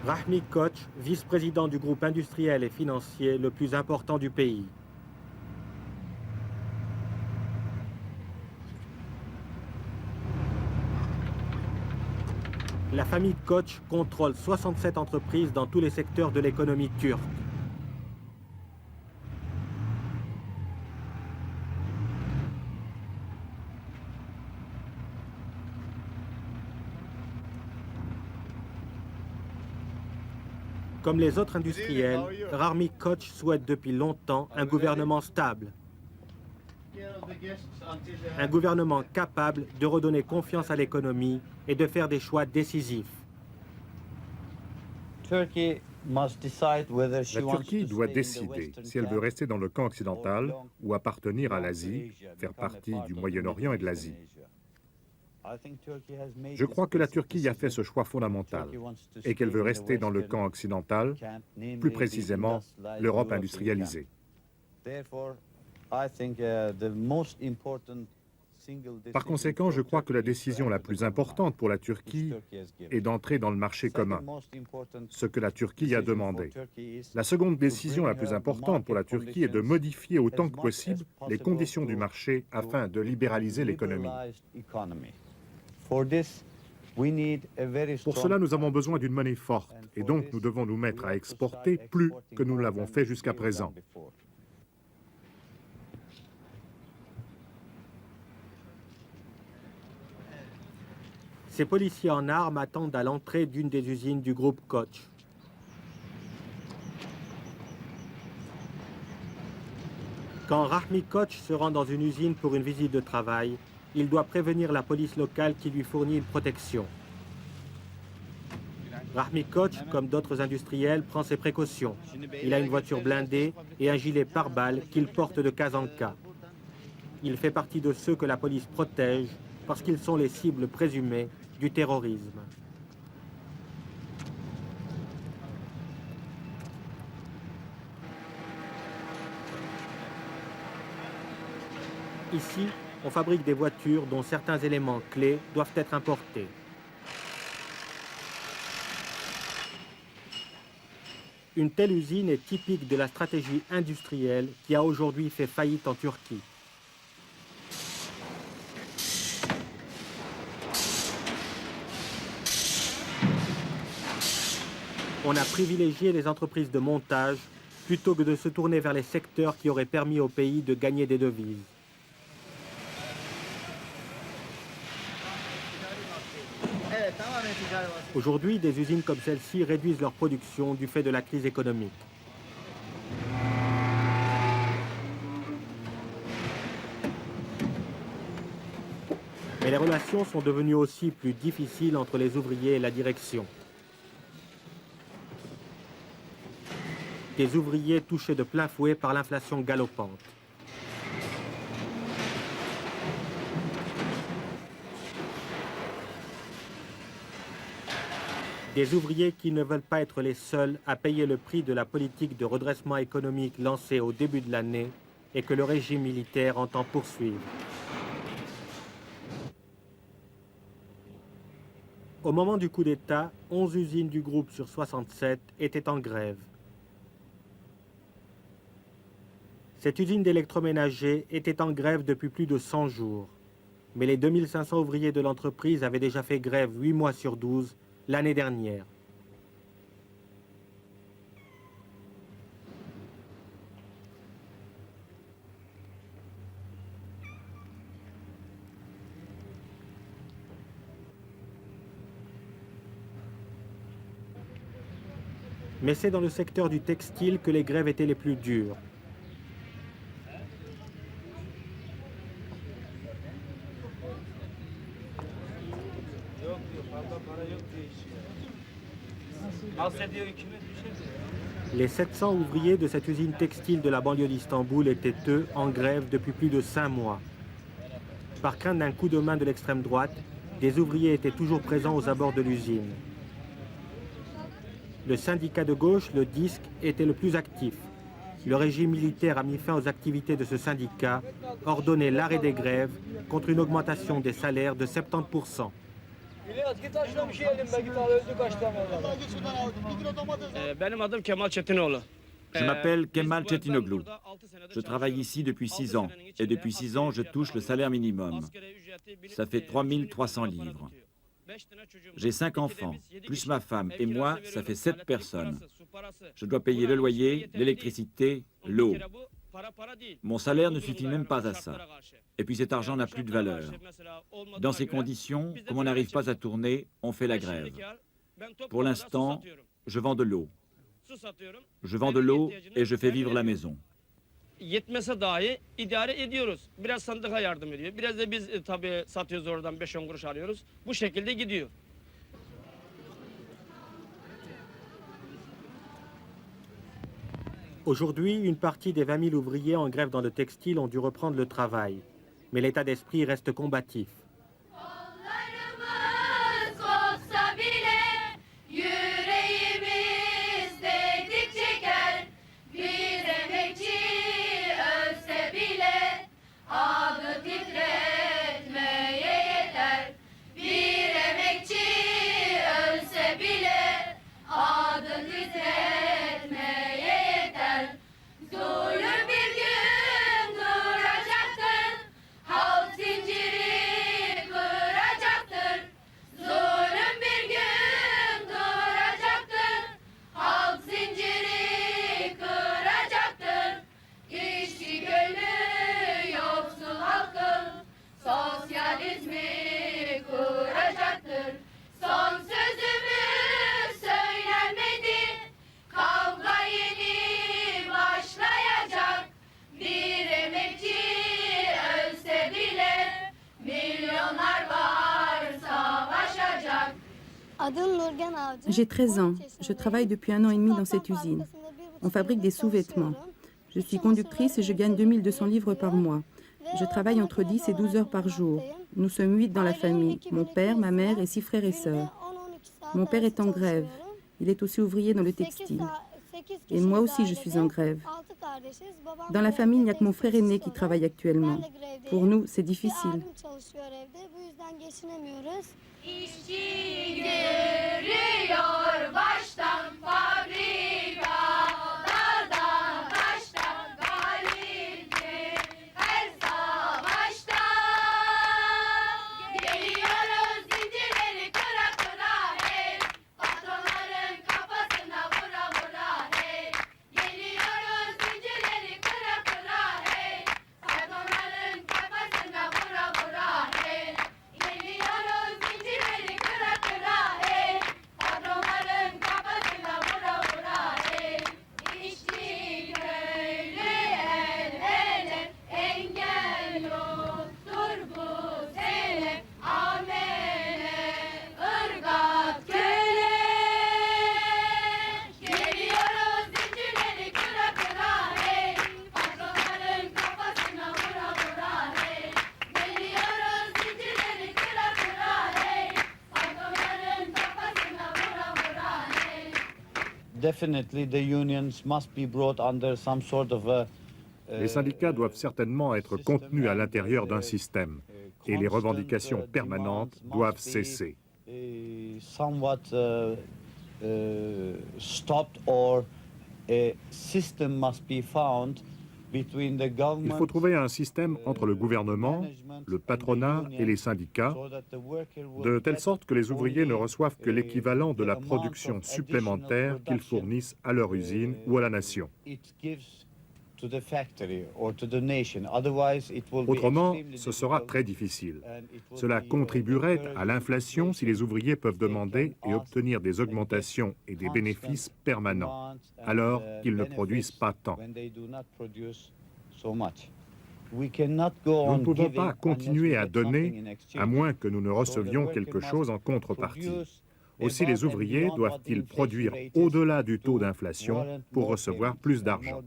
Rahmi Koç, vice-président du groupe industriel et financier le plus important du pays. La famille Koç contrôle 67 entreprises dans tous les secteurs de l'économie turque. Comme les autres industriels, Rahmi Koç souhaite depuis longtemps un gouvernement stable. Un gouvernement capable de redonner confiance à l'économie et de faire des choix décisifs. La Turquie doit décider si elle veut rester dans le camp occidental ou appartenir à l'Asie, faire partie du Moyen-Orient et de l'Asie. Je crois que la Turquie a fait ce choix fondamental et qu'elle veut rester dans le camp occidental, plus précisément l'Europe industrialisée. Par conséquent, je crois que la décision la plus importante pour la Turquie est d'entrer dans le marché commun, ce que la Turquie a demandé. La seconde décision la plus importante pour la Turquie est de modifier autant que possible les conditions du marché afin de libéraliser l'économie. Pour cela, nous avons besoin d'une monnaie forte et donc nous devons nous mettre à exporter plus que nous l'avons fait jusqu'à présent. Ces policiers en armes attendent à l'entrée d'une des usines du groupe Koç. Quand Rahmi Koç se rend dans une usine pour une visite de travail, il doit prévenir la police locale qui lui fournit une protection. Rahmi Koç, comme d'autres industriels, prend ses précautions. Il a une voiture blindée et un gilet pare-balles qu'il porte de cas en cas. Il fait partie de ceux que la police protège parce qu'ils sont les cibles présumées du terrorisme. Ici, on fabrique des voitures dont certains éléments clés doivent être importés. Une telle usine est typique de la stratégie industrielle qui a aujourd'hui fait faillite en Turquie. On a privilégié les entreprises de montage plutôt que de se tourner vers les secteurs qui auraient permis au pays de gagner des devises. Aujourd'hui, des usines comme celle-ci réduisent leur production du fait de la crise économique. Mais les relations sont devenues aussi plus difficiles entre les ouvriers et la direction. Des ouvriers touchés de plein fouet par l'inflation galopante. Des ouvriers qui ne veulent pas être les seuls à payer le prix de la politique de redressement économique lancée au début de l'année et que le régime militaire entend poursuivre. Au moment du coup d'État, 11 usines du groupe sur 67 étaient en grève. Cette usine d'électroménager était en grève depuis plus de 100 jours. Mais les 2500 ouvriers de l'entreprise avaient déjà fait grève 8 mois sur 12 l'année dernière. Mais c'est dans le secteur du textile que les grèves étaient les plus dures. Les 700 ouvriers de cette usine textile de la banlieue d'Istanbul étaient, eux, en grève depuis plus de 5 mois. Par crainte d'un coup de main de l'extrême droite, des ouvriers étaient toujours présents aux abords de l'usine. Le syndicat de gauche, le DİSK, était le plus actif. Le régime militaire a mis fin aux activités de ce syndicat, ordonné l'arrêt des grèves contre une augmentation des salaires de 70%. İlyas git aşağı bir şey yiyelim be git al öldük açtan vallahi. Benim adım Kemal Çetinoğlu. Je m'appelle Kemal Çetinoglu. Je travaille ici depuis 6 ans, et depuis 6 ans, je touche le salaire minimum. Ça fait 3300 livres. J'ai 5 enfants, plus ma femme et moi, ça fait 7 personnes. Je dois payer le loyer, l'électricité, l'eau. Mon salaire ne suffit même pas à ça. Et puis cet argent n'a plus de valeur. Dans ces conditions, comme on n'arrive pas à tourner, on fait la grève. Pour l'instant, je vends de l'eau. Je vends de l'eau et je fais vivre la maison. Yetmese dahi idare ediyoruz. Biraz sandıka yardım ediyor. Biraz da biz tabii satıyoruz oradan 5-10 kuruş alıyoruz. Bu şekilde gidiyor. Aujourd'hui, une partie des 20 000 ouvriers en grève dans le textile ont dû reprendre le travail. Mais l'état d'esprit reste combatif. Kollarımız kopsa bile yüreğimiz dedikçe gel. Bir emekçi ölse bile adı titretmeye yeter. Bir emekçi ölse bile adı titretmeye yeter. Zulüm bir gün duracaktır. Halk zinciri kıracaktır. Zulüm bir gün duracaktır. Halk zinciri kıracaktır. İşçi gönlü yoksul halkın sosyalizmi kuracaktır. Son sözümü söylenmedi. Kavga yeni başlayacak. Bir emekçi ölse bile milyonlar var savaşacak. J'ai 13 ans. Je travaille depuis 1 an et demi dans cette usine. On fabrique des sous-vêtements. Je suis conductrice et je gagne 2200 livres par mois. Je travaille entre 10 et 12 heures par jour. Nous sommes 8 dans la famille, mon père, ma mère et 6 frères et sœurs. Mon père est en grève. Il est aussi ouvrier dans le textile. Et moi aussi, je suis en grève. Dans la famille, il n'y a que mon frère aîné qui travaille actuellement. Pour nous, c'est difficile. İşçi görüyor baştan fabrikalarda taştan galiptir her savaşta. Geliyoruz zincirleri kıra kıra hey, patronların kafasına vura vura hey. Geliyoruz zincirleri kıra kıra hey, patronların kafasına vura vura hey. Geliyoruz zincirleri kıra kıra hey, patronların kafasına vura vura hey. İşçi köylü el ele, engel yoktur bu sene. Amele, ırgat köle. Geliyoruz zincirleri kıra kıra hey, patronların kafasına vura vura hey. Geliyoruz zincirleri kıra kıra hey, patronların kafasına vura vura hey. Definitely the unions must be brought under some sort of a Les syndicats doivent certainement être contenus à l'intérieur d'un système et les revendications permanentes doivent cesser. somewhat stopped, or a system must be found between the Il government. faut trouver un système entre le gouvernement, le patronat et les syndicats, de telle sorte que les ouvriers ne reçoivent que l'équivalent de la production supplémentaire qu'ils fournissent à leur usine ou à la nation. Autrement, ce sera très difficile. Cela contribuerait à l'inflation si les ouvriers peuvent demander et obtenir des augmentations et des bénéfices permanents, alors qu'ils ne produisent pas tant. Nous ne pouvons pas continuer à donner à moins que nous ne recevions quelque chose en contrepartie. Aussi, les ouvriers doivent-ils produire au-delà du taux d'inflation pour recevoir plus d'argent.